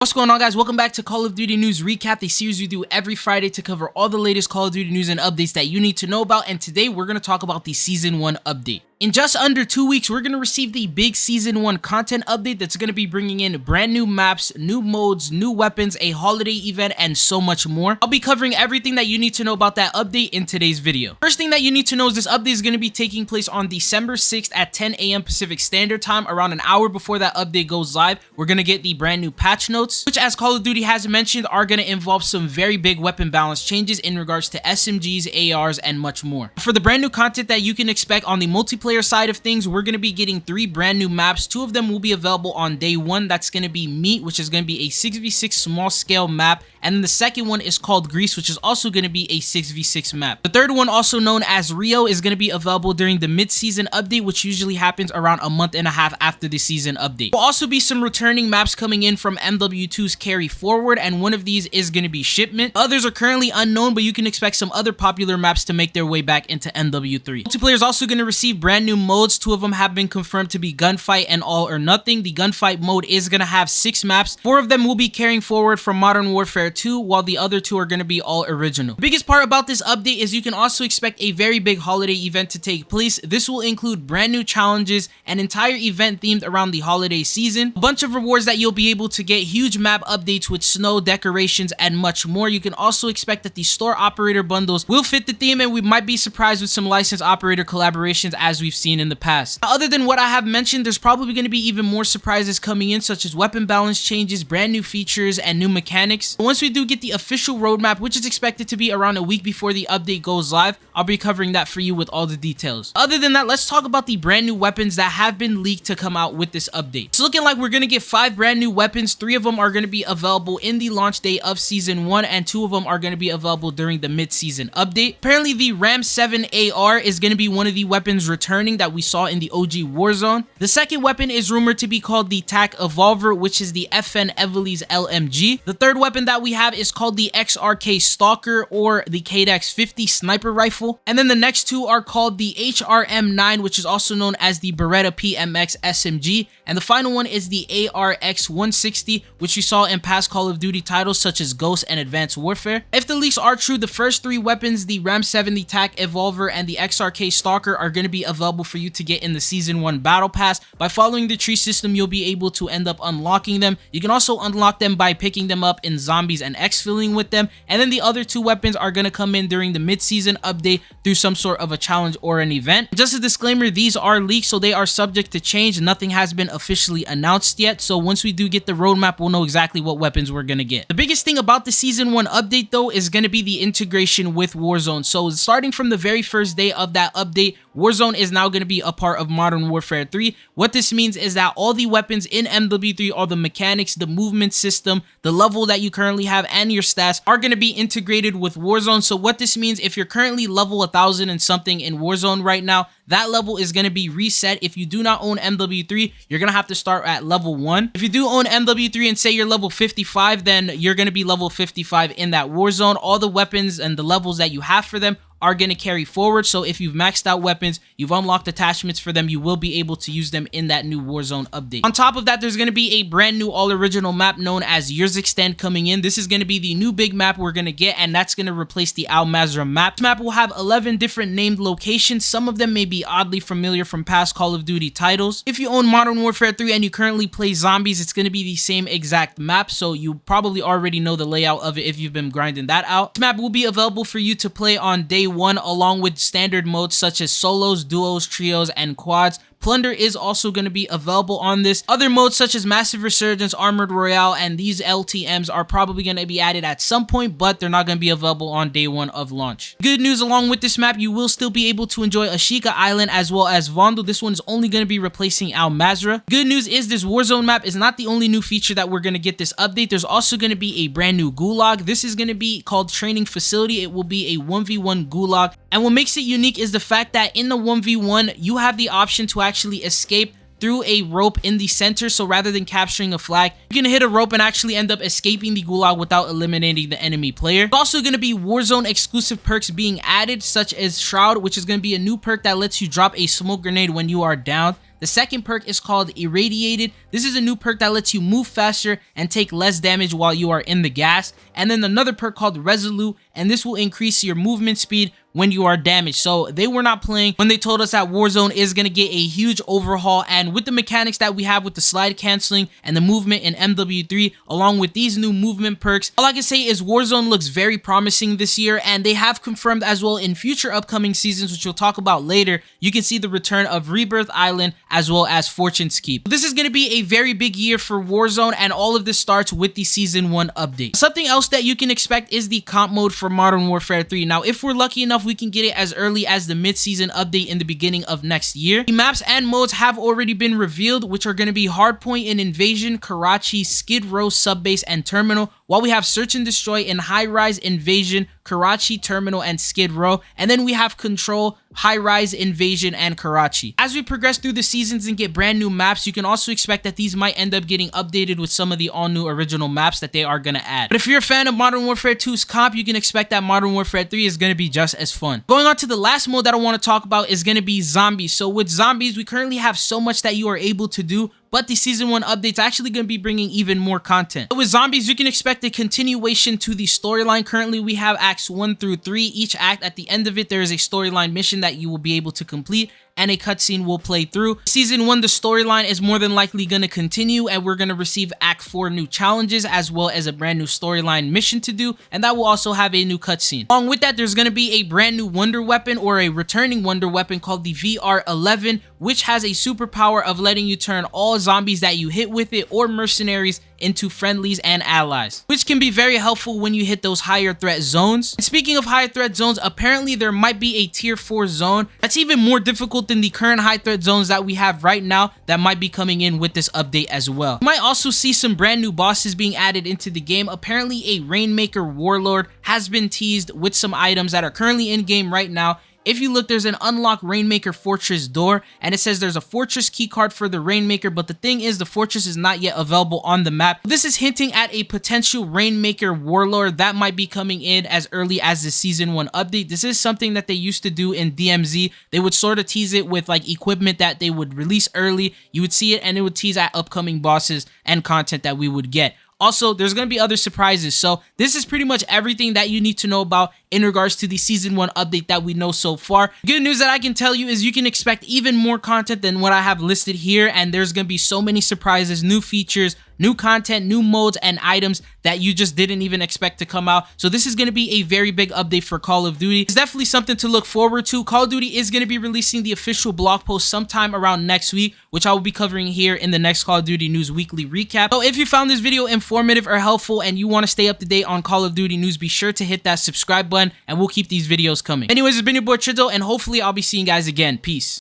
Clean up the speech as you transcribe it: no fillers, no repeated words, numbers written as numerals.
What's going on, guys? Welcome back to Call of Duty News Recap, the series we do every Friday to cover all the latest Call of Duty news and updates that you need to know about. And today we're going to talk about the Season 1 update. In just under 2 weeks, we're going to receive the big Season 1 content update that's going to be bringing in brand new maps, new modes, new weapons, a holiday event, and so much more. I'll be covering everything that you need to know about that update in today's video. First thing that you need to know is this update is going to be taking place on December 6th at 10 a.m. Pacific Standard Time. Around an hour before that update goes live, we're going to get the brand new patch notes, which, as Call of Duty has mentioned, are going to involve some very big weapon balance changes in regards to SMGs, ARs, and much more. For the brand new content that you can expect on the multiplayer side of things, we're going to be getting 3 brand new maps. 2 of them will be available on day 1. That's going to be MWIII, which is going to be a 6v6 small scale map, and then the second one is called Greece, which is also going to be a 6v6 map. The third one, also known as Rio, is going to be available during the mid-season update, which usually happens around a month and a half after the season update. There will also be some returning maps coming in from MW2's Carry Forward, and one of these is going to be Shipment. Others are currently unknown, but you can expect some other popular maps to make their way back into MW3. Multiplayer is also going to receive brand new modes. 2 of them have been confirmed to be Gunfight and All or Nothing. The Gunfight mode is going to have 6 maps. 4 of them will be carrying forward from Modern Warfare 2, while the other 2 are going to be all original. The biggest part about this update is you can also expect a very big holiday event to take place. This will include brand new challenges, an entire event themed around the holiday season, a bunch of rewards that you'll be able to get, huge map updates with snow, decorations, and much more. You can also expect that the store operator bundles will fit the theme, and we might be surprised with some licensed operator collaborations as we've seen in the past. Now, other than what I have mentioned, there's probably going to be even more surprises coming in, such as weapon balance changes, brand new features, and new mechanics. But once we do get the official roadmap, which is expected to be around a week before the update goes live, I'll be covering that for you with all the details. Other than that, let's talk about the brand new weapons that have been leaked to come out with this update. It's looking like we're going to get 5 brand new weapons. 3 of them are going to be available in the launch day of Season 1, and 2 of them are going to be available during the mid-season update. Apparently, the RAM-7 AR is going to be one of the weapons returning that we saw in the OG Warzone. The second weapon is rumored to be called the TAC Evolver, which is the FN Evely's LMG. The third weapon that we have is called the XRK Stalker, or the KDAX 50 Sniper Rifle. And then the next 2 are called the HRM9, which is also known as the Beretta PMX SMG. And the final one is the ARX 160, which we saw in past Call of Duty titles such as Ghost and Advanced Warfare. If the leaks are true, the first 3 weapons, the RAM-7, the TAC Evolver, and the XRK Stalker, are going to be available for you to get in the Season 1 Battle Pass. By following the tree system, you'll be able to end up unlocking them. You can also unlock them by picking them up in zombies and exfilling with them. And then the other 2 weapons are going to come in during the mid-season update through some sort of a challenge or an event. Just a disclaimer, these are leaks, so they are subject to change. Nothing has been officially announced yet, so once we do get the roadmap, we'll know exactly what weapons we're going to get. The biggest thing about the Season 1 update, though, is going to be the integration with Warzone. So starting from the very first day of that update, Warzone is now going to be a part of Modern Warfare 3. What this means is that all the weapons in MW3, all the mechanics, the movement system, the level that you currently have, and your stats are going to be integrated with Warzone. So what this means, if you're currently level 1000 and something in Warzone right now, that level is going to be reset. If you do not own MW3, you're going to have to start at level 1. If you do own MW3 and say you're level 55, then you're going to be level 55 in that Warzone. All the weapons and the levels that you have for them are going to carry forward. So if you've maxed out weapons, you've unlocked attachments for them, you will be able to use them in that new Warzone update. On top of that, there's going to be a brand new all-original map known as Yurzikstan coming in. This is going to be the new big map we're going to get, and that's going to replace the Al-Mazrah map. This map will have 11 different named locations. Some of them may be oddly familiar from past Call of Duty titles. If you own Modern Warfare 3 and you currently play zombies, it's going to be the same exact map, so you probably already know the layout of it if you've been grinding that out. This map will be available for you to play on day 1, along with standard modes such as solos, duos, trios, and quads. Plunder is also going to be available on this. Other modes such as Massive Resurgence, Armored Royale, and these LTMs are probably going to be added at some point, but they're not going to be available on day 1 of launch. Good news, along with this map, you will still be able to enjoy Ashika Island as well as Vondel. This one is only going to be replacing Al-Mazrah. Good news is this Warzone map is not the only new feature that we're going to get this update. There's also going to be a brand new gulag. This is going to be called Training Facility. It will be a 1v1 gulag. And what makes it unique is the fact that in the 1v1, you have the option to actually escape through a rope in the center. So rather than capturing a flag, you can hit a rope and actually end up escaping the gulag without eliminating the enemy player. There's also going to be Warzone exclusive perks being added, such as Shroud, which is going to be a new perk that lets you drop a smoke grenade when you are down. The second perk is called Irradiated. This is a new perk that lets you move faster and take less damage while you are in the gas. And then another perk called Resolute, and this will increase your movement speed when you are damaged. So they were not playing when they told us that Warzone is going to get a huge overhaul, and with the mechanics that we have with the slide canceling and the movement in MW3 along with these new movement perks, all I can say is Warzone looks very promising this year, and they have confirmed as well in future upcoming seasons, which we'll talk about later, you can see the return of Rebirth Island as well as Fortune's Keep. This is going to be a very big year for Warzone, and all of this starts with the Season 1 update. Something else that you can expect is the comp mode for Modern Warfare 3. Now, if we're lucky enough, we can get it as early as the mid-season update in the beginning of next year. The maps and modes have already been revealed, which are going to be Hardpoint and Invasion, Karachi, Skid Row, Subbase, and Terminal, while we have Search and Destroy in High Rise, Invasion, Karachi, Terminal, and Skid Row, and then we have Control, High Rise, Invasion, and Karachi. As we progress through the seasons and get brand new maps, you can also expect that these might end up getting updated with some of the all new original maps that they are going to add. But if you're a fan of Modern Warfare 2's comp, you can expect that Modern Warfare 3 is going to be just as fun. Going on to the last mode that I want to talk about is going to be Zombies. So with Zombies, we currently have so much that you are able to do, but the Season 1 update's actually going to be bringing even more content. With Zombies, you can expect a continuation to the storyline. Currently, we have acts 1 through 3. Each act, at the end of it, there is a storyline mission that you will be able to complete, and a cutscene will play through. Season 1, the storyline is more than likely going to continue, and we're going to receive Act 4 new challenges, as well as a brand new storyline mission to do, and that will also have a new cutscene. Along with that, there's going to be a brand new wonder weapon, or a returning wonder weapon called the VR11, which has a superpower of letting you turn all zombies that you hit with it, or mercenaries, into friendlies and allies, which can be very helpful when you hit those higher threat zones. And speaking of high threat zones, apparently there might be a tier 4 zone that's even more difficult than the current high threat zones that we have right now that might be coming in with this update as well. You might also see some brand new bosses being added into the game. Apparently a Rainmaker Warlord has been teased with some items that are currently in game right now. If you look, there's an unlock Rainmaker Fortress door, and it says there's a fortress keycard for the Rainmaker, but the thing is the fortress is not yet available on the map. This is hinting at a potential Rainmaker Warlord that might be coming in as early as the Season 1 update. This is something that they used to do in DMZ. They would sort of tease it with like equipment that they would release early. You would see it and it would tease at upcoming bosses and content that we would get. Also, there's going to be other surprises, so this is pretty much everything that you need to know about in regards to the Season 1 update that we know so far. Good news that I can tell you is you can expect even more content than what I have listed here, and there's going to be so many surprises, new features, new content, new modes, and items that you just didn't even expect to come out. So this is going to be a very big update for Call of Duty. It's definitely something to look forward to. Call of Duty is going to be releasing the official blog post sometime around next week, which I will be covering here in the next Call of Duty News Weekly Recap. So if you found this video informative or helpful and you want to stay up to date on Call of Duty news, be sure to hit that subscribe button and we'll keep these videos coming. Anyways, it's been your boy Tridzo, and hopefully I'll be seeing you guys again. Peace.